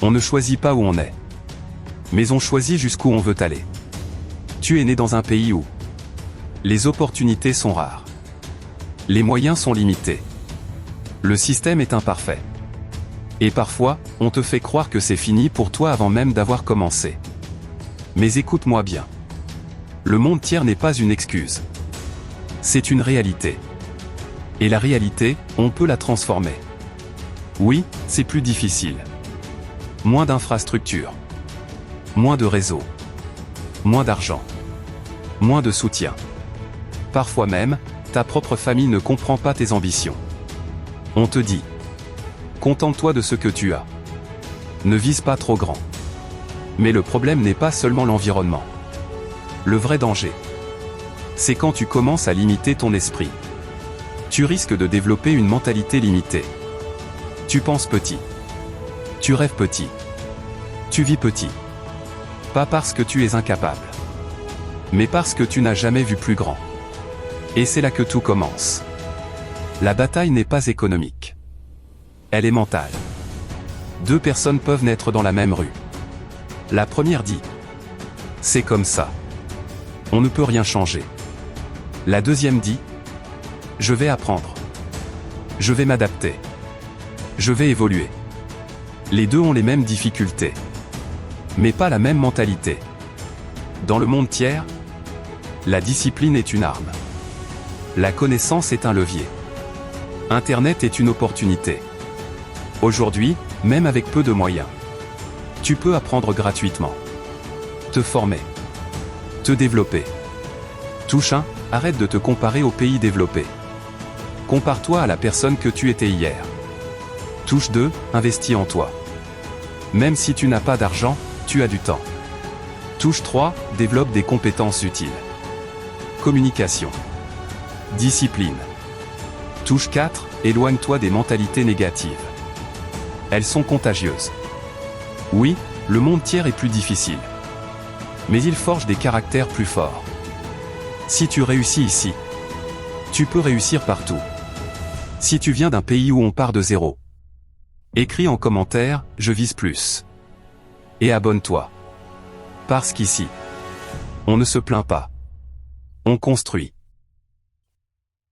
On ne choisit pas où on est. Mais on choisit jusqu'où on veut aller. Tu es né dans un pays où les opportunités sont rares. Les moyens sont limités. Le système est imparfait. Et parfois, on te fait croire que c'est fini pour toi avant même d'avoir commencé. Mais écoute-moi bien. Le monde tiers n'est pas une excuse. C'est une réalité. Et la réalité, on peut la transformer. Oui, c'est plus difficile. Moins d'infrastructures. Moins de réseaux. Moins d'argent. Moins de soutien. Parfois même, ta propre famille ne comprend pas tes ambitions. On te dit: contente-toi de ce que tu as. Ne vise pas trop grand. Mais le problème n'est pas seulement l'environnement. Le vrai danger, c'est quand tu commences à limiter ton esprit. Tu risques de développer une mentalité limitée. Tu penses petit. Tu rêves petit. Tu vis petit. Pas parce que tu es incapable, mais parce que tu n'as jamais vu plus grand. Et c'est là que tout commence. La bataille n'est pas économique. Elle est mentale. Deux personnes peuvent naître dans la même rue. La première dit: c'est comme ça. On ne peut rien changer. La deuxième dit: je vais apprendre. Je vais m'adapter. Je vais évoluer. Les deux ont les mêmes difficultés. Mais pas la même mentalité. Dans le monde tiers, la discipline est une arme. La connaissance est un levier. Internet est une opportunité. Aujourd'hui, même avec peu de moyens, tu peux apprendre gratuitement. Te former. Te développer. Touche 1, arrête de te comparer aux pays développés. Compare-toi à la personne que tu étais hier. Touche 2, investis en toi. Même si tu n'as pas d'argent, tu as du temps. Touche 3, développe des compétences utiles. Communication. Discipline. Touche 4, éloigne-toi des mentalités négatives. Elles sont contagieuses. Oui, le monde tiers est plus difficile. Mais il forge des caractères plus forts. Si tu réussis ici, tu peux réussir partout. Si tu viens d'un pays où on part de zéro, écris en commentaire: je vise plus. Et abonne-toi. Parce qu'ici, on ne se plaint pas. On construit.